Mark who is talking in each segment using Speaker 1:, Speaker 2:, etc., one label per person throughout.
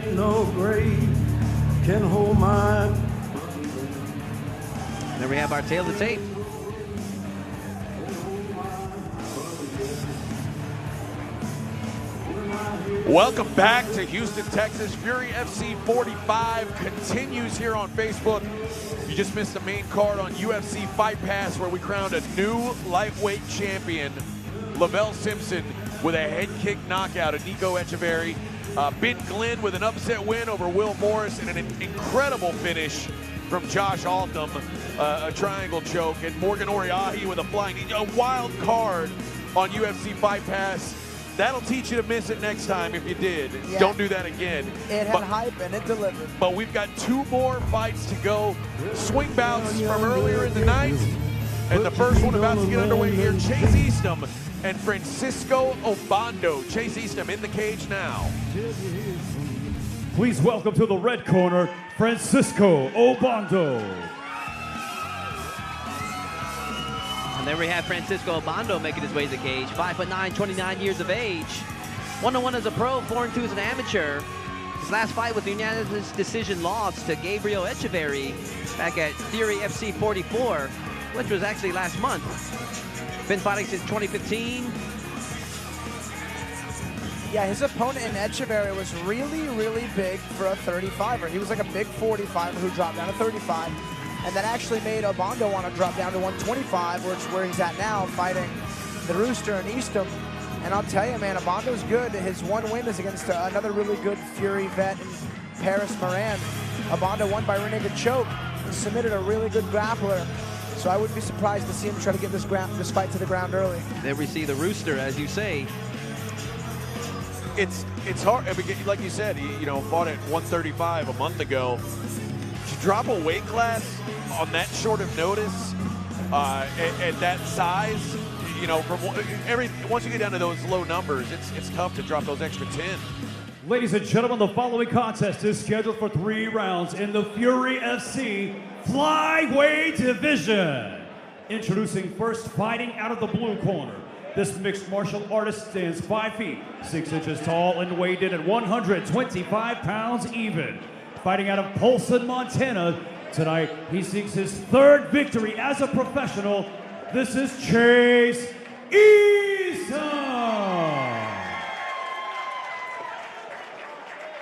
Speaker 1: ain't no grave can hold my.
Speaker 2: There we have our tail to tape.
Speaker 3: Welcome back to Houston, Texas. Fury FC 45 continues here on Facebook. You just missed the main card on UFC Fight Pass where we crowned a new lightweight champion, Lavelle Simpson, with a head kick knockout of Nico Echeverry. Ben Glenn with an upset win over Will Morris and an incredible finish from Josh Altham, a triangle choke, and Morgan Oriahi with a flying knee. A wild card on UFC Fight Pass. That'll teach you to miss it next time if you did. Yeah. Don't do that again.
Speaker 4: It had hype and it delivered.
Speaker 3: But we've got 2 more fights to go. Swing bouts from earlier in the night. And the first one about to get underway here, Chase Eastham and Francisco Obando. Chase Eastham in the cage now.
Speaker 5: Please welcome to the red corner, Francisco Obando.
Speaker 2: And there we have Francisco Obando making his way to the cage. 5'9", 29 years of age. 1-1 as a pro, 4-2 as an amateur. His last fight was a unanimous decision loss to Gabriel Echeverry back at Fury FC 44, which was actually last month. Been fighting since 2015.
Speaker 4: Yeah, his opponent in Echeverry was really, really big for a 35er. He was like a big 45er who dropped down to 35. And that actually made Obando want to drop down to 125, which is where he's at now, fighting the Rooster and Eastham. And I'll tell you, man, Obondo's good. His one win is against another really good Fury vet in Paris Moran. Obando won by renegade choke. He submitted a really good grappler. So I wouldn't be surprised to see him try to get this fight to the ground early.
Speaker 2: There we see the Rooster, as you say.
Speaker 3: It's hard. I mean, like you said, he fought at 135 a month ago. To drop a weight class on that short of notice, at that size, once you get down to those low numbers, it's tough to drop those extra 10.
Speaker 5: Ladies and gentlemen, the following contest is scheduled for 3 rounds in the Fury FC Flyweight Division. Introducing first, fighting out of the blue corner. This mixed martial artist stands 5 feet, 6 inches tall and weighed in at 125 pounds even. Fighting out of Polson, Montana, tonight he seeks his 3rd victory as a professional. This is Chase Eastham.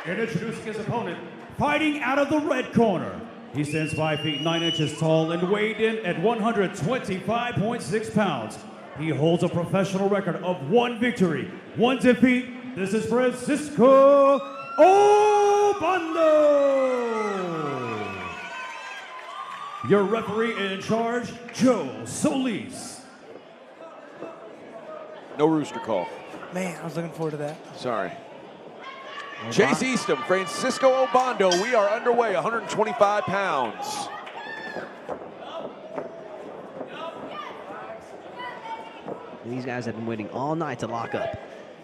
Speaker 5: And introducing his opponent, fighting out of the red corner. He stands 5 feet 9 inches tall and weighed in at 125.6 pounds. He holds a professional record of 1 victory, 1 defeat. This is Francisco Obando. Your referee in charge, Joe Solis.
Speaker 3: No rooster call.
Speaker 4: Man, I was looking forward to that.
Speaker 3: Sorry. Chase Eastham, Francisco Obando. We are underway, 125 pounds.
Speaker 2: These guys have been waiting all night to lock up.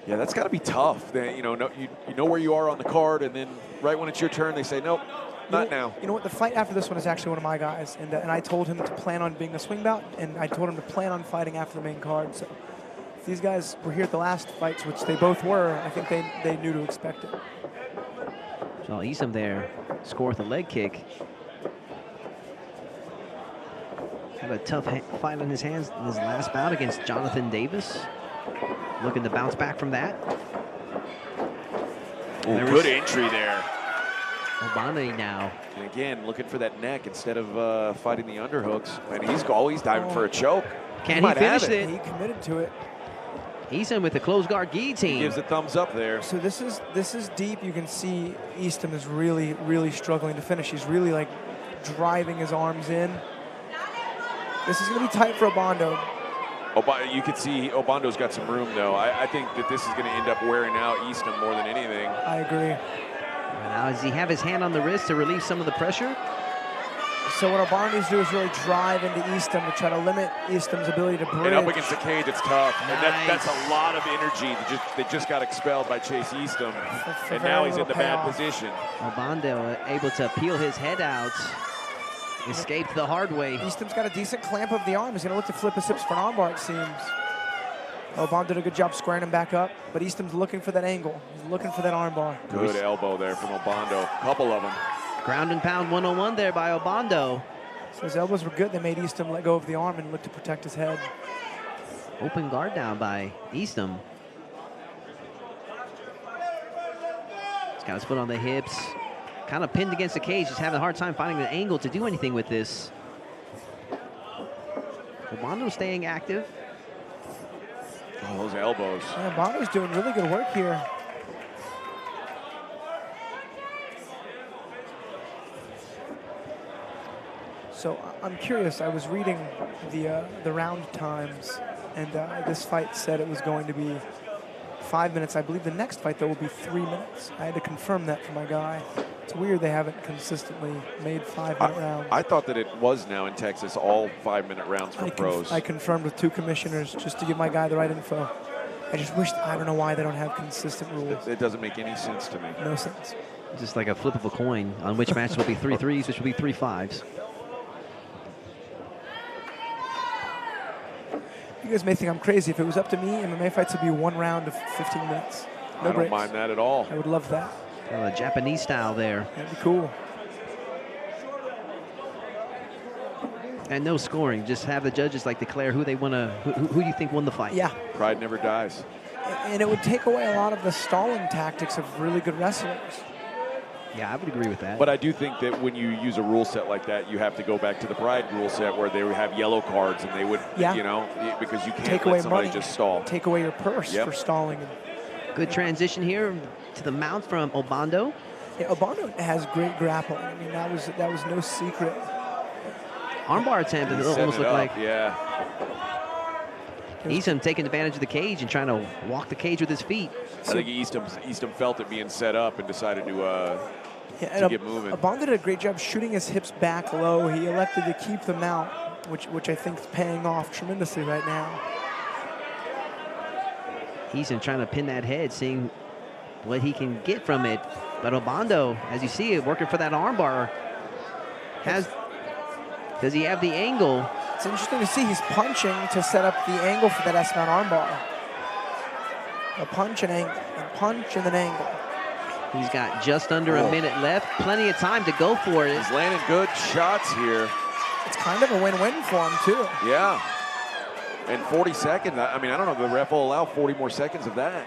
Speaker 3: Yeah, that's got to be tough. You know where you are on the card, and then right when it's your turn, they say, nope, not now.
Speaker 4: You know what? The fight after this one is actually one of my guys, and I told him to plan on being a swing bout, and I told him to plan on fighting after the main card. So if these guys were here at the last fights, which they both were, I think they knew to expect it.
Speaker 2: So Eastham there, score with a leg kick. Had a tough fight in his hands in his last bout against Jonathan Davis. Looking to bounce back from that.
Speaker 3: Ooh, good entry there.
Speaker 2: Obando now.
Speaker 3: And again, looking for that neck instead of fighting the underhooks. And he's always diving for a choke.
Speaker 2: Can he finish it?
Speaker 4: He committed to it.
Speaker 2: Eastham with the closed guard guillotine.
Speaker 3: Gives a thumbs up there.
Speaker 4: So this is deep. You can see Eastham is really, really struggling to finish. He's really like driving his arms in. This is going to be tight for Obando.
Speaker 3: You can see Obando's got some room, though. I think that this is going to end up wearing out Eastham more than anything.
Speaker 4: I agree.
Speaker 2: Now, does he have his hand on the wrist to relieve some of the pressure?
Speaker 4: So what Obando needs to do is really drive into Eastham to try to limit Eastham's ability to bridge.
Speaker 3: And up against the cage, it's tough.
Speaker 2: Nice.
Speaker 3: And that's a lot of energy that just got expelled by Chase Eastham. And now he's in the bad position.
Speaker 2: Obando able to peel his head out. Escaped the hard way.
Speaker 4: Eastham's got a decent clamp of the arm. He's going to look to flip his hips for an armbar, it seems. Obando did a good job squaring him back up, but Easton's looking for that angle. He's looking for that armbar.
Speaker 3: Good elbow there from Obando. Couple of them.
Speaker 2: Ground and pound 101 there by Obando.
Speaker 4: So his elbows were good. They made Easton let go of the arm and look to protect his head.
Speaker 2: Open guard down by Easton. He's got his foot on the hips. Kind of pinned against the cage. Just having a hard time finding an angle to do anything with this. Obando staying active.
Speaker 3: Oh, those elbows.
Speaker 4: Yeah, Obondo's doing really good work here. So I'm curious. I was reading the round times, and this fight said it was going to be 5 minutes. I believe the next fight, though, will be 3 minutes. I had to confirm that for my guy. It's weird they haven't consistently made 5-minute rounds.
Speaker 3: I thought that it was now in Texas all 5-minute rounds for pros.
Speaker 4: I confirmed with 2 commissioners just to give my guy the right info. I just wish, I don't know why they don't have consistent rules.
Speaker 3: It doesn't make any sense to me.
Speaker 4: No sense.
Speaker 2: Just like a flip of a coin on which match will be 3 threes, which will be 3 fives.
Speaker 4: You guys may think I'm crazy. If it was up to me, MMA fights would be 1 round of 15 minutes. No
Speaker 3: I
Speaker 4: breaks.
Speaker 3: don't mind that at all.
Speaker 4: I would love that.
Speaker 2: The Japanese style there.
Speaker 4: That'd be cool.
Speaker 2: And no scoring. Just have the judges like declare who they want to, who you think won the fight.
Speaker 4: Yeah.
Speaker 3: Pride never dies.
Speaker 4: And it would take away a lot of the stalling tactics of really good wrestlers.
Speaker 2: Yeah, I would agree with that.
Speaker 3: But I do think that when you use a rule set like that, you have to go back to the Pride rule set where they would have yellow cards and they would, you know, because you can't
Speaker 4: take
Speaker 3: let
Speaker 4: away
Speaker 3: somebody
Speaker 4: money.
Speaker 3: just stall.
Speaker 4: Take away your purse for stalling.
Speaker 2: Good transition here to the mount from Obando.
Speaker 4: Yeah, Obando has great grappling. I mean, that was no secret.
Speaker 2: Armbar attempt, it almost looked like.
Speaker 3: Yeah.
Speaker 2: Easton taking advantage of the cage and trying to walk the cage with his feet.
Speaker 3: I think Easton felt it being set up and decided to get moving.
Speaker 4: Obando did a great job shooting his hips back low. He elected to keep them out, which I think is paying off tremendously right now.
Speaker 2: Easton trying to pin that head, seeing what he can get from it. But Obando, as you see it, working for that armbar. Does he have the angle?
Speaker 4: It's interesting to see he's punching to set up the angle for that S-mount armbar. A punch and angle, a punch and an angle.
Speaker 2: He's got just under a minute left. Plenty of time to go for it.
Speaker 3: He's landing good shots here.
Speaker 4: It's kind of a win-win for him, too.
Speaker 3: Yeah. And 40 seconds, I mean, I don't know if the ref will allow 40 more seconds of that.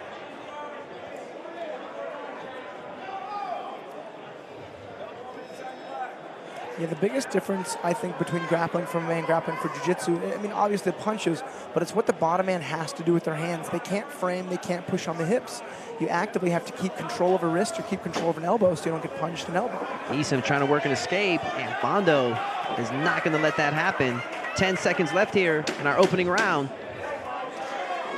Speaker 4: Yeah, the biggest difference, I think, between grappling for MMA and grappling for jiu-jitsu, I mean, obviously the punches, but it's what the bottom man has to do with their hands. They can't frame, they can't push on the hips. You actively have to keep control of a wrist or keep control of an elbow so you don't get punched an elbow.
Speaker 2: Easton trying to work an escape, and Obando is not going to let that happen. 10 seconds left here in our opening round.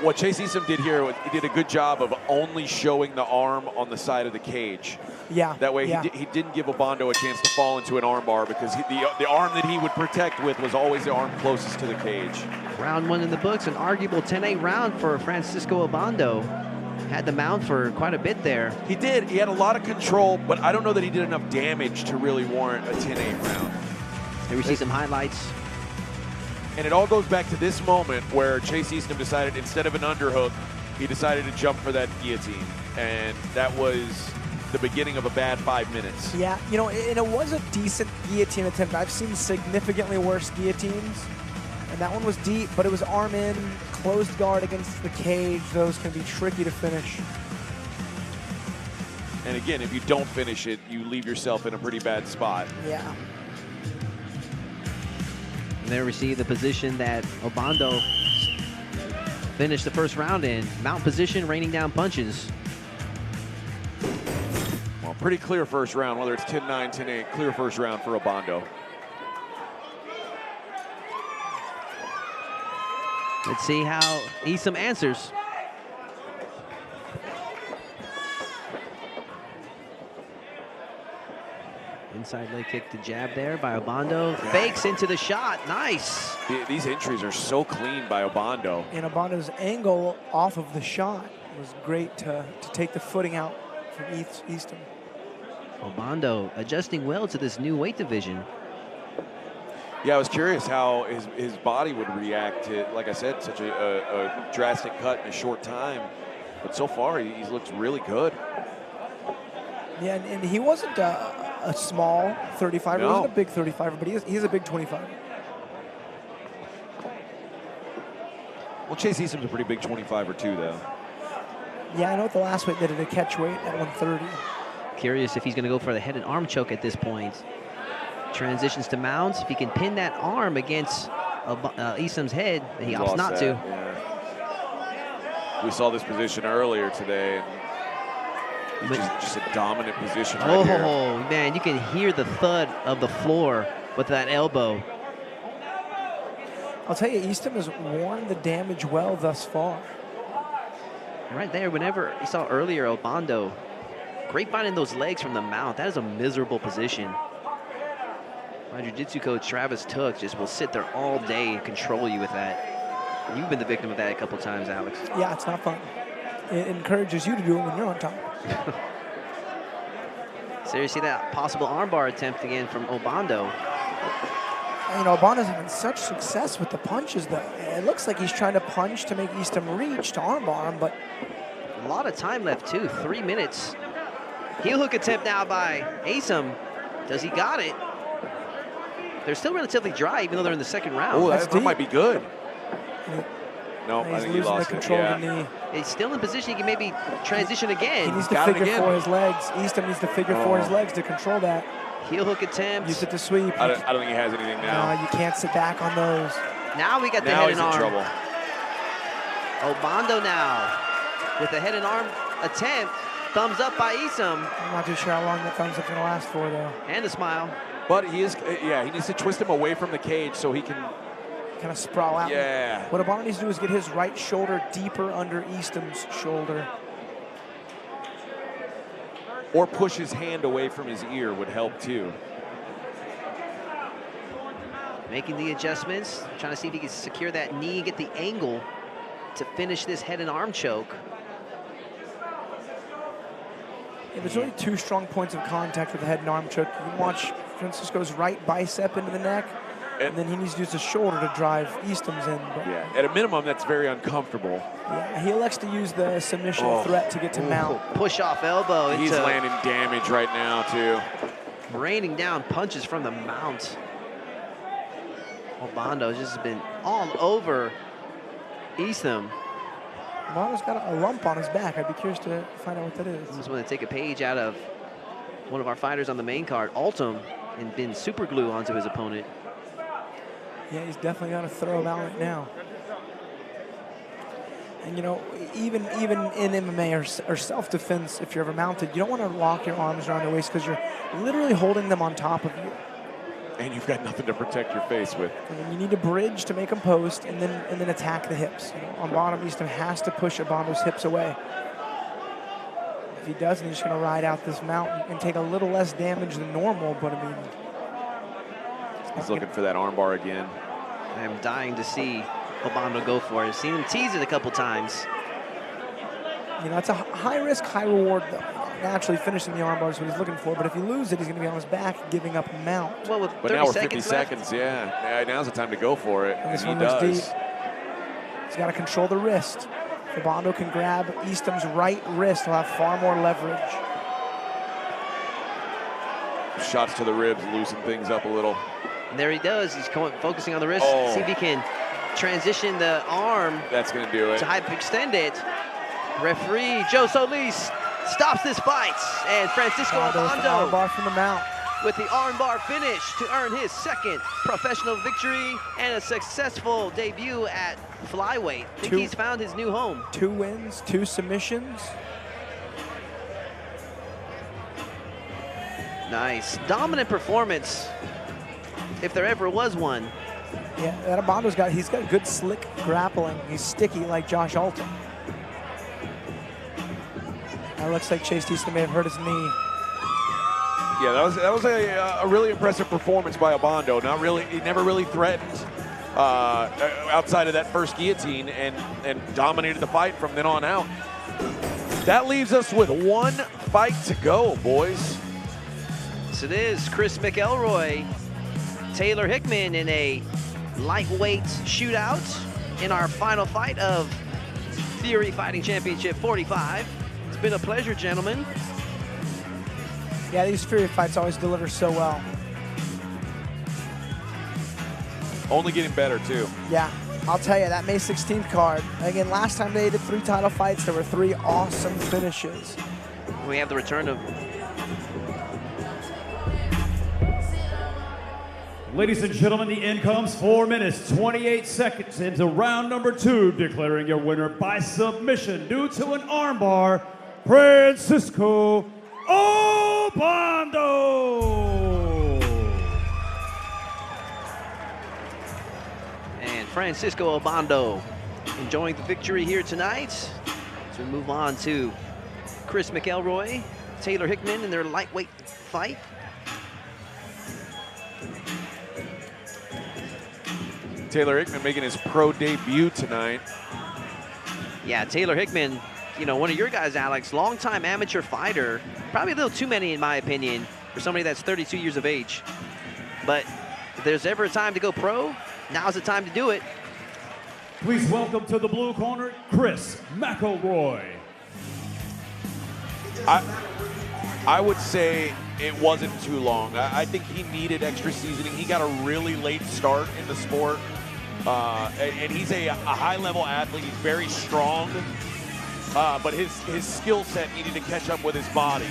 Speaker 3: What Chase Easton did here, he did a good job of only showing the arm on the side of the cage.
Speaker 4: Yeah.
Speaker 3: That way he didn't give Obando a chance to fall into an armbar because the arm that he would protect with was always the arm closest to the cage.
Speaker 2: Round 1 in the books, an arguable 10-8 round for Francisco Obando. Had the mount for quite a bit there.
Speaker 3: He did. He had a lot of control, but I don't know that he did enough damage to really warrant a 10-8 round.
Speaker 2: Here we see some highlights.
Speaker 3: And it all goes back to this moment where Chase Easton decided, instead of an underhook, he decided to jump for that guillotine. And that was the beginning of a bad 5 minutes.
Speaker 4: Yeah, you know, and it was a decent guillotine attempt. I've seen significantly worse guillotines. And that one was deep, but it was arm in, closed guard against the cage. Those can be tricky to finish.
Speaker 3: And again, if you don't finish it, you leave yourself in a pretty bad spot.
Speaker 4: Yeah.
Speaker 2: And there we see the position that Obando finished the first round in. Mount position, raining down punches.
Speaker 3: Well, pretty clear first round, whether it's 10-9, 10-8, clear first round for Obando.
Speaker 2: Let's see how Easton answers. Inside leg kick to jab there by Obando. Fakes into the shot. Nice.
Speaker 3: These entries are so clean by Obando.
Speaker 4: And Obondo's angle off of the shot was great to take the footing out from Easton.
Speaker 2: Obando adjusting well to this new weight division.
Speaker 3: Yeah, I was curious how his body would react to, like I said, such a drastic cut in a short time. But so far, he looks really good.
Speaker 4: Yeah, and he wasn't a small 35er.
Speaker 3: No.
Speaker 4: He wasn't a big 35er, but he's a big 25er.
Speaker 6: Well, Chase Easton's a pretty big 25er too, though.
Speaker 4: Yeah, I know what the last weight did at a catch weight at 130.
Speaker 2: Curious if he's going to go for the head and arm choke at this point. Transitions to mounts. If he can pin that arm against Easton's head, he opts
Speaker 3: Lost
Speaker 2: not
Speaker 3: that,
Speaker 2: to.
Speaker 3: Yeah. We saw this position earlier today. And just a dominant position right here.
Speaker 2: Oh, man, you can hear the thud of the floor with that elbow.
Speaker 4: I'll tell you, Easton has worn the damage well thus far.
Speaker 2: Right there, whenever you saw earlier Obando, great finding those legs from the mount. That is a miserable position. My jiu-jitsu coach, Travis Took, just will sit there all day and control you with that. You've been the victim of that a couple times, Alex.
Speaker 4: Yeah, it's not fun. It encourages you to do it when you're on top.
Speaker 2: So you see that possible armbar attempt again from Obando.
Speaker 4: You know, Obondo's having such success with the punches, though. It looks like he's trying to punch to make Easton reach to armbar him, but
Speaker 2: a lot of time left, too. 3 minutes. Heel hook attempt now by Asim. Does he got it? They're still relatively dry, even though they're in the second round.
Speaker 3: Oh, that might be good. No,
Speaker 4: he's
Speaker 3: I think he
Speaker 4: losing
Speaker 3: lost
Speaker 4: the control
Speaker 3: it.
Speaker 4: of the knee.
Speaker 2: He's still in position. He can maybe transition again.
Speaker 4: He needs to
Speaker 3: Got it
Speaker 4: figure
Speaker 3: again.
Speaker 4: for his legs. Easton needs to figure for his legs to control that.
Speaker 2: Heel hook attempt.
Speaker 4: Use it to sweep.
Speaker 3: I don't think he has anything now.
Speaker 4: No, you can't sit back on those.
Speaker 2: Now we got the
Speaker 3: Now
Speaker 2: head
Speaker 3: he's
Speaker 2: and
Speaker 3: in
Speaker 2: arm.
Speaker 3: trouble.
Speaker 2: Obando now with the head and arm attempt. Thumbs up by Asim.
Speaker 4: I'm not too sure how long that thumbs up's going to last for, though.
Speaker 2: And a smile.
Speaker 3: But he is, he needs to twist him away from the cage so he can.
Speaker 4: Kind of sprawl out.
Speaker 3: Yeah.
Speaker 4: What Obando needs to do is get his right shoulder deeper under Easton's shoulder.
Speaker 3: Or push his hand away from his ear would help too.
Speaker 2: Making the adjustments. Trying to see if he can secure that knee, get the angle to finish this head and arm choke.
Speaker 4: Yeah, there's only two strong points of contact with the head and arm choke. You can watch Francisco's right bicep into the neck, and then he needs to use his shoulder to drive Easton's in. But
Speaker 3: Yeah, at a minimum, that's very uncomfortable.
Speaker 4: yeah, he elects to use the submission threat to get to mount.
Speaker 2: Push off elbow.
Speaker 3: He's
Speaker 2: into
Speaker 3: landing damage right now too.
Speaker 2: raining down punches from the mount. Obando just been all over Easton.
Speaker 4: Obondo's got a lump on his back. I'd be curious to find out what that is.
Speaker 2: I just want to take a page out of one of our fighters on the main card, Altum, and been super glue onto his opponent.
Speaker 4: Yeah, he's definitely got to throw him out right now. And you know, even in MMA or self-defense, if you're ever mounted, you don't want to lock your arms around the waist because you're literally holding them on top of you.
Speaker 3: And you've got nothing to protect your face with.
Speaker 4: And you need to bridge to make them post and then attack the hips. You know, on bottom, Easton has to push Obondo's hips away. If he doesn't, he's just going to ride out this mountain and take a little less damage than normal, but I mean...
Speaker 3: He's looking for that armbar again.
Speaker 2: I am dying to see Obando go for it. I've seen him tease it a couple times.
Speaker 4: You know, it's a high risk, high reward, though. Naturally finishing the armbar is what he's looking for, but if he loses it, he's going to be on his back, giving up a mount.
Speaker 2: Well, with
Speaker 3: But
Speaker 2: 30
Speaker 3: now we're
Speaker 2: seconds
Speaker 3: 50
Speaker 2: left,
Speaker 3: seconds, yeah. Now's the time to go for it,
Speaker 4: And this
Speaker 3: and he
Speaker 4: one looks
Speaker 3: does.
Speaker 4: deep. He's got to control the wrist. If Obando can grab Easton's right wrist, he'll have far more leverage.
Speaker 3: Shots to the ribs, loosen things up a little.
Speaker 2: and there he does. He's focusing on the wrist.
Speaker 3: Oh.
Speaker 2: See if he can transition the arm
Speaker 3: That's going to do it.
Speaker 2: to hyperextend it. Referee Joe Solis stops this fight, and Francisco Obando
Speaker 4: Armbar from the mount.
Speaker 2: with the armbar finish to earn his second professional victory and a successful debut at flyweight. I think he's found his new home.
Speaker 4: 2 wins, 2 submissions.
Speaker 2: Nice. Dominant performance, if there ever was one.
Speaker 4: Yeah, that Obondo's he's got good slick grappling. He's sticky like Josh Alton. That looks like Chase Easton may have hurt his knee.
Speaker 3: Yeah, that was a really impressive performance by Obando. He never really threatened outside of that first guillotine and dominated the fight from then on out. That leaves us with 1 fight to go, boys.
Speaker 2: Yes, it is. Chris McElroy Taylor Hickman in a lightweight shootout in our final fight of Fury Fighting Championship 45. It's been a pleasure, gentlemen.
Speaker 4: Yeah, these Fury fights always deliver so well.
Speaker 3: Only getting better, too.
Speaker 4: Yeah, I'll tell you, that May 16th card, again, last time they did 3 title fights, there were 3 awesome finishes.
Speaker 2: We have the return of...
Speaker 5: Ladies and gentlemen, the end comes 4 minutes, 28 seconds into round number 2, declaring your winner by submission due to an armbar, Francisco Obando.
Speaker 2: And Francisco Obando enjoying the victory here tonight. So we move on to Chris McElroy, Taylor Hickman in their lightweight fight.
Speaker 3: Taylor Hickman making his pro debut tonight.
Speaker 2: Yeah, Taylor Hickman, you know, one of your guys, Alex, longtime amateur fighter. Probably a little too many, in my opinion, for somebody that's 32 years of age. But if there's ever a time to go pro, now's the time to do it.
Speaker 5: Please welcome to the blue corner, Chris McElroy.
Speaker 3: I would say it wasn't too long. I think he needed extra seasoning. He got a really late start in the sport. And he's a high-level athlete. He's very strong, but his skill set needed to catch up with his body.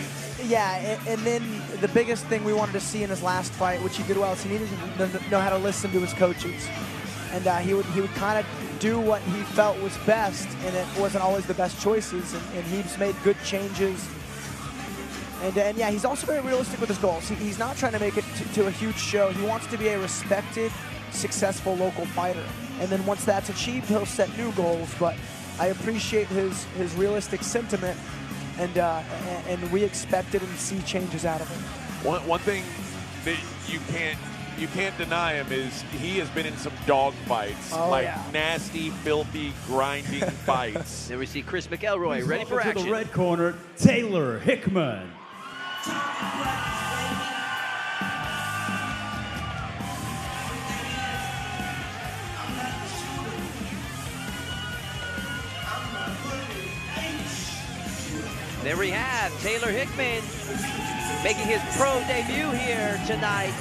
Speaker 4: Yeah, and then the biggest thing we wanted to see in his last fight, which he did well, is he needed to know how to listen to his coaches. And he would kind of do what he felt was best, and it wasn't always the best choices, and he's made good changes. And yeah, he's also very realistic with his goals. He's not trying to make it to a huge show. He wants to be a respected, successful local fighter. And then once that's achieved, he'll set new goals. But I appreciate his realistic sentiment, and we expected and see changes out of him.
Speaker 3: One thing that you can't deny him is he has been in some dog fights, nasty, filthy, grinding fights.
Speaker 2: Then we see Chris McElroy
Speaker 5: Please
Speaker 2: ready for
Speaker 5: welcome
Speaker 2: action.
Speaker 5: to the red corner, Taylor Hickman.
Speaker 2: There we have Taylor Hickman making his pro debut here tonight.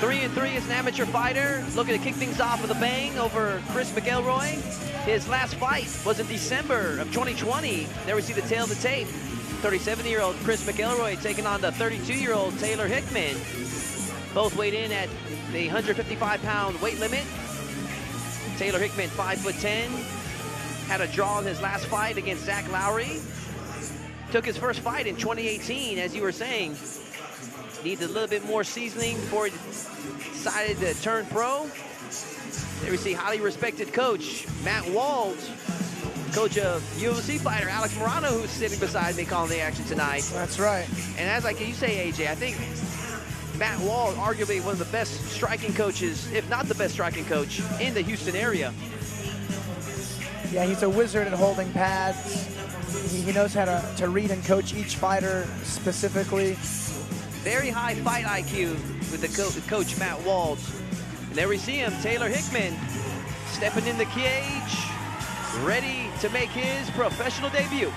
Speaker 2: 3-3 as an amateur fighter, looking to kick things off with a bang over Chris McElroy. His last fight was in December of 2020. There we see the tail of the tape. 37-year-old Chris McElroy taking on the 32-year-old Taylor Hickman. Both weighed in at the 155-pound weight limit. Taylor Hickman, 5'10", had a draw in his last fight against Zach Lowry. Took his first fight in 2018, as you were saying. Needs a little bit more seasoning before he decided to turn pro. There we see highly respected coach Matt Wald, coach of UFC fighter Alex Morano, who's sitting beside me calling the action tonight.
Speaker 4: That's right.
Speaker 2: And as like you say, AJ, I think Matt Wald, arguably one of the best striking coaches, if not the best striking coach in the Houston area.
Speaker 4: Yeah, he's a wizard at holding pads. He knows how to read and coach each fighter specifically.
Speaker 2: Very high fight IQ with the coach Matt Wald. And there we see him, Taylor Hickman, stepping in the cage, ready to make his professional debut.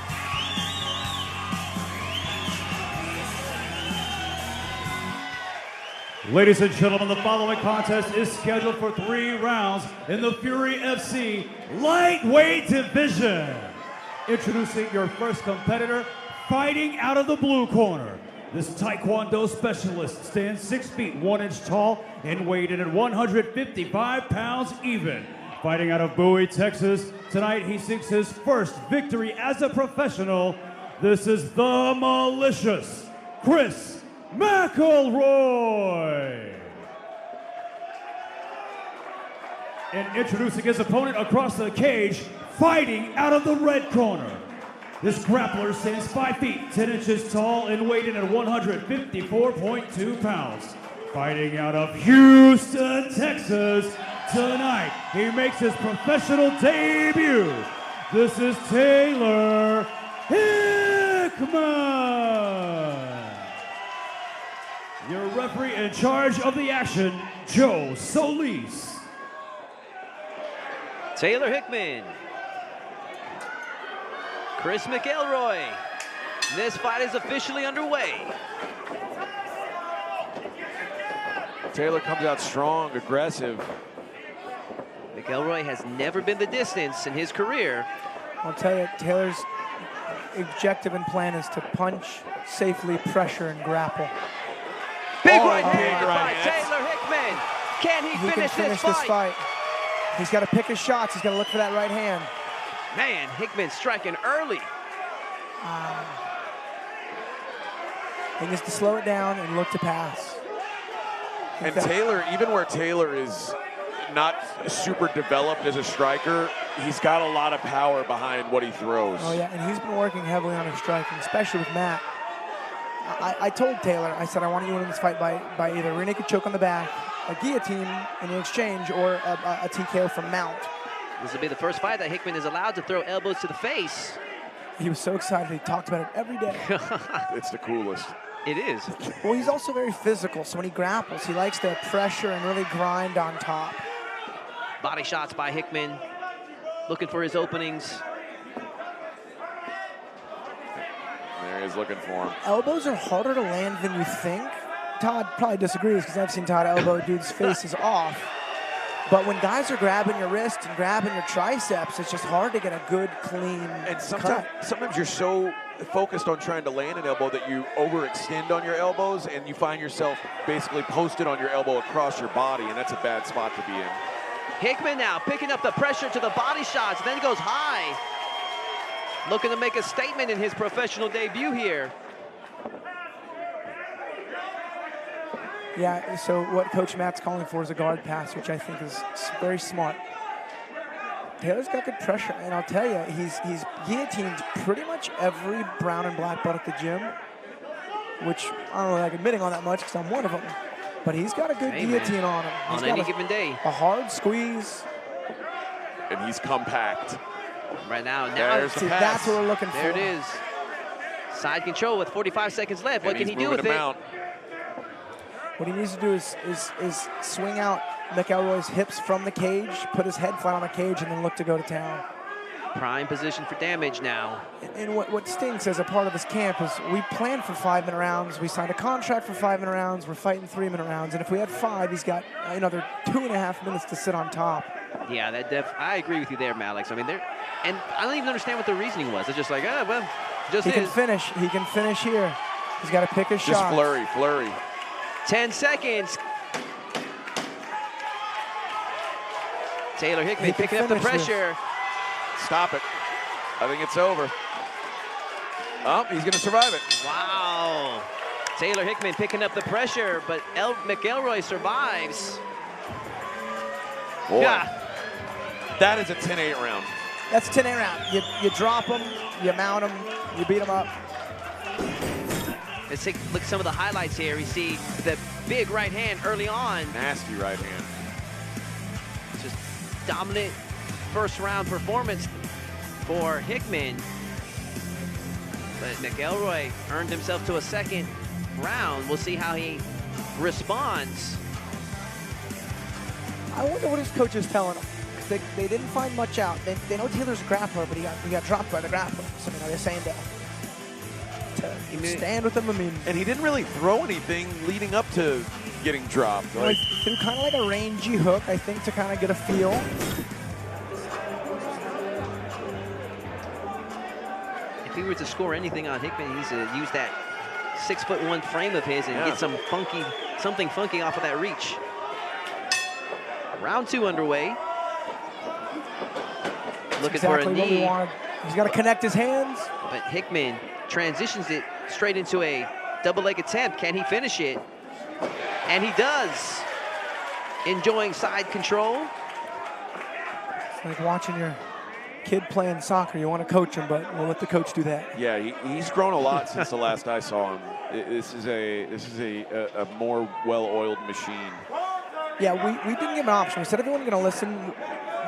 Speaker 5: Ladies and gentlemen, the following contest is scheduled for 3 rounds in the Fury FC lightweight division. Introducing your first competitor, fighting out of the blue corner. This Taekwondo specialist stands 6 feet 1 inch tall and weighed in at 155 pounds even. Fighting out of Bowie, Texas, tonight he seeks his first victory as a professional. This is the malicious Chris McElroy. And introducing his opponent across the cage, fighting out of the red corner. This grappler stands 5 feet 10 inches tall and weighed in at 154.2 pounds. Fighting out of Houston, Texas, tonight he makes his professional debut. This is Taylor Hickman. Your referee in charge of the action, Joe Solis.
Speaker 2: Taylor Hickman. Chris McElroy. This fight is officially underway.
Speaker 3: Taylor comes out strong, aggressive.
Speaker 2: McElroy has never been the distance in his career.
Speaker 4: I'll tell you, Taylor's objective and plan is to punch, safely pressure, and grapple.
Speaker 2: Big
Speaker 3: Oh,
Speaker 2: right
Speaker 3: big
Speaker 2: hand by
Speaker 3: right hand.
Speaker 2: Taylor Hickman. Can he
Speaker 4: He
Speaker 2: finish
Speaker 4: can finish
Speaker 2: this fight?
Speaker 4: He's got to pick his shots. He's got to look for that right hand.
Speaker 2: Man, Hickman striking early.
Speaker 4: He needs to slow it down and look to pass.
Speaker 3: And Taylor, even where Taylor is not super developed as a striker, he's got a lot of power behind what he throws.
Speaker 4: Oh, yeah, and he's been working heavily on his striking, especially with Matt. I told Taylor, I said, I want you to win this fight by either rear naked choke on the back, a guillotine in the exchange, or a TKO from Mount.
Speaker 2: This will be the first fight that Hickman is allowed to throw elbows to the face.
Speaker 4: He was so excited. He talked about it every day.
Speaker 3: It's the coolest.
Speaker 2: It is.
Speaker 4: Well, he's also very physical, so when he grapples, he likes to pressure and really grind on top.
Speaker 2: Body shots by Hickman. Looking for his openings.
Speaker 3: There he is looking for him.
Speaker 4: Elbows are harder to land than you think. Todd probably disagrees because I've seen Todd elbow dudes' faces off. But when guys are grabbing your wrist and grabbing your triceps, it's just hard to get a good, clean
Speaker 3: And
Speaker 4: cut.
Speaker 3: sometimes you're so focused on trying to land an elbow that you overextend on your elbows and you find yourself basically posted on your elbow across your body, and that's a bad spot to be in.
Speaker 2: Hickman now picking up the pressure to the body shots, then goes high. Looking to make a statement in his professional debut here.
Speaker 4: Yeah, so what Coach Matt's calling for is a guard pass, which I think is very smart. Taylor's got good pressure, and I'll tell you, he's guillotined pretty much every brown and black belt at the gym, which I don't really like admitting on that much because I'm one of them. But he's got a good guillotine on him. He's
Speaker 2: On
Speaker 4: got
Speaker 2: any given day.
Speaker 4: a hard squeeze.
Speaker 3: And he's compact.
Speaker 2: Right now,
Speaker 3: There's the
Speaker 4: See,
Speaker 3: pass.
Speaker 4: that's what we're looking for.
Speaker 2: there it is. Side control with 45 seconds left. What
Speaker 3: And
Speaker 2: can
Speaker 3: he's
Speaker 2: he do
Speaker 3: moving
Speaker 2: with
Speaker 3: him
Speaker 2: it?
Speaker 3: out.
Speaker 4: What he needs to do is swing out McElroy's hips from the cage, put his head flat on the cage, and then look to go to town.
Speaker 2: Prime position for damage now.
Speaker 4: And what stinks as a part of this camp is we planned for 5-minute rounds. We signed a contract for 5-minute rounds. We're fighting 3-minute rounds. And if we had 5, he's got another 2.5 minutes to sit on top.
Speaker 2: Yeah, I agree with you there, Malik. I mean, and I don't even understand what the reasoning was. It's just like, oh, well, just
Speaker 4: He can
Speaker 2: is.
Speaker 4: finish. He can finish here. He's got to pick his
Speaker 3: Just
Speaker 4: shot.
Speaker 3: flurry.
Speaker 2: 10 seconds. Taylor Hickman
Speaker 4: He can
Speaker 2: picking up the
Speaker 4: finish this.
Speaker 2: pressure.
Speaker 3: Stop it. I think it's over. Oh, he's going to survive it.
Speaker 2: Wow. Taylor Hickman picking up the pressure, but McElroy survives.
Speaker 3: Boy,
Speaker 2: Yeah.
Speaker 3: that is a 10-8 round.
Speaker 4: That's 10-8 round. You drop him, you mount him, you beat him up.
Speaker 2: Let's take a look at some of the highlights here. We see the big right hand early on.
Speaker 3: Nasty right hand.
Speaker 2: Just dominant first round performance for Hickman. But McElroy earned himself to a second round. We'll see how he responds.
Speaker 4: I wonder what his coach is telling him. 'Cause they didn't find much out. They know Taylor's a grappler, but he got dropped by the grappler. So are they saying to stand with him? I mean,
Speaker 3: And he didn't really throw anything leading up to getting dropped. Like,
Speaker 4: he threw kind of like a rangy hook, I think, to kind of get a feel.
Speaker 2: If he were to score anything on Hickman, he needs to use that 6'1" frame of his and get something funky off of that reach. Round 2 underway. Looking
Speaker 4: Exactly
Speaker 2: for a
Speaker 4: what we
Speaker 2: knee,
Speaker 4: wanted. He's got to connect his hands.
Speaker 2: but Hickman transitions it straight into a double leg attempt. Can he finish it? And he does. Enjoying side control.
Speaker 4: It's like watching your kid playing soccer. You want to coach him, but we'll let the coach do that.
Speaker 3: yeah, he's grown a lot since the last I saw him. This is a more well-oiled machine.
Speaker 4: Yeah, we didn't give him an option. We said if he wasn't going to listen,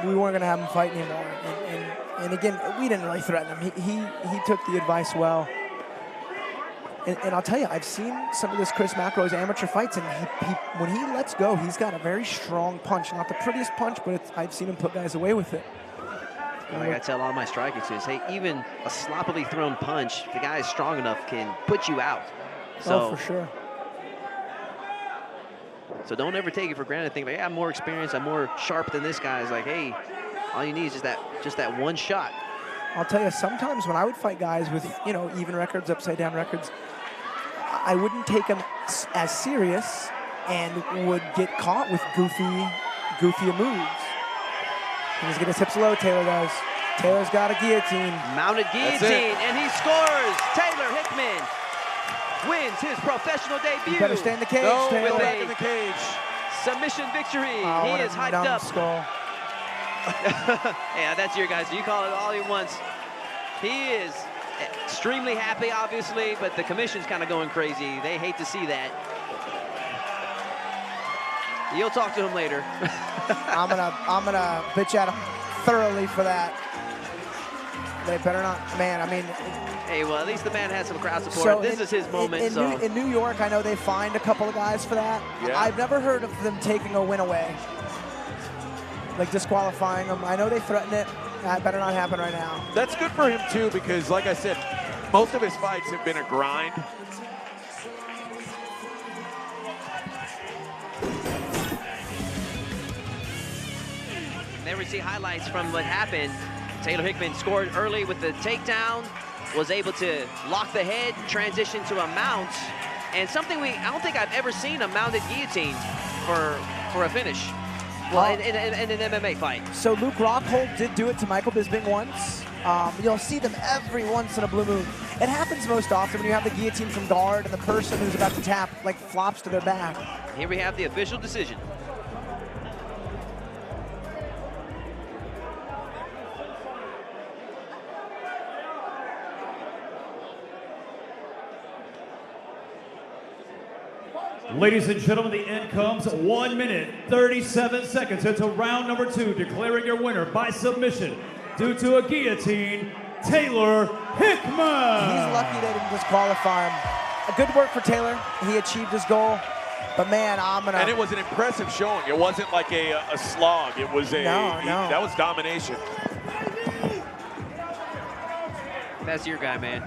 Speaker 4: we weren't going to have him fight anymore. And again, we didn't really threaten him. He took the advice well. And I'll tell you, I've seen some of this Chris McElroy's amateur fights, and when he lets go, he's got a very strong punch. Not the prettiest punch, but I've seen him put guys away with it.
Speaker 2: Like I tell all my strikers is, hey, even a sloppily thrown punch, if the guy is strong enough, can put you out. So,
Speaker 4: oh, for sure.
Speaker 2: So don't ever take it for granted. Think like, hey, I'm more experienced, I'm more sharp than this guy. It's like, hey, all you need is just that one shot.
Speaker 4: I'll tell you, sometimes when I would fight guys with, you know, even records, upside down records, I wouldn't take them as serious and would get caught with goofy moves. He's getting his hips low, Taylor does. Taylor's got a guillotine.
Speaker 2: Mounted guillotine, and he scores. Taylor Hickman wins his professional debut.
Speaker 4: You better stay in the cage, Taylor.
Speaker 2: With
Speaker 3: back in the cage.
Speaker 2: Submission victory.
Speaker 4: Oh,
Speaker 2: he is hyped up.
Speaker 4: Skull.
Speaker 2: Yeah, that's your guys. You call it all he wants. He is extremely happy, obviously, but the commission's kind of going crazy. They hate to see that. You'll talk to him later.
Speaker 4: I'm gonna bitch at him thoroughly for that. They better not, man. I mean,
Speaker 2: hey, well, at least the man has some crowd support.
Speaker 4: so
Speaker 2: This is his moment.
Speaker 4: In New York, I know they fined a couple of guys for that.
Speaker 3: Yeah.
Speaker 4: I've never heard of them taking a win away, like disqualifying them. I know they threaten it. That better not happen right now.
Speaker 3: That's good for him, too, because, like I said, most of his fights have been a grind.
Speaker 2: There we see highlights from what happened. Taylor Hickman scored early with the takedown, was able to lock the head, transition to a mount, and something I don't think I've ever seen a mounted guillotine for a finish. Well, in an MMA fight.
Speaker 4: So Luke Rockhold did do it to Michael Bisping once. You'll see them every once in a blue moon. It happens most often when you have the guillotine from guard and the person who's about to tap like flops to their back.
Speaker 2: Here we have the official decision.
Speaker 5: Ladies and gentlemen, the end comes 1 minute, 37 seconds into round number 2, declaring your winner by submission due to a guillotine, Taylor Hickman.
Speaker 4: He's lucky they didn't disqualify him. A good work for Taylor. He achieved his goal. But man,
Speaker 3: And it was an impressive showing. It wasn't like a slog. It was that was domination.
Speaker 2: That's your guy, man.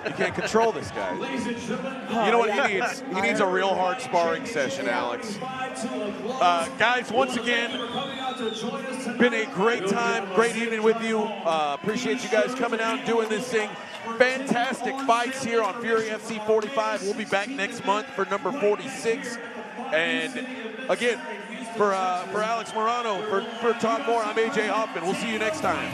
Speaker 3: You can't control this guy. You know what he needs? He needs a real hard sparring session, Alex. Guys, once again, been a great time, great evening with you. Appreciate you guys coming out and doing this thing. Fantastic fights here on Fury FC 45. We'll be back next month for number 46. And again, for Alex Morano, for Todd Moore, I'm AJ Hoffman. We'll see you next time.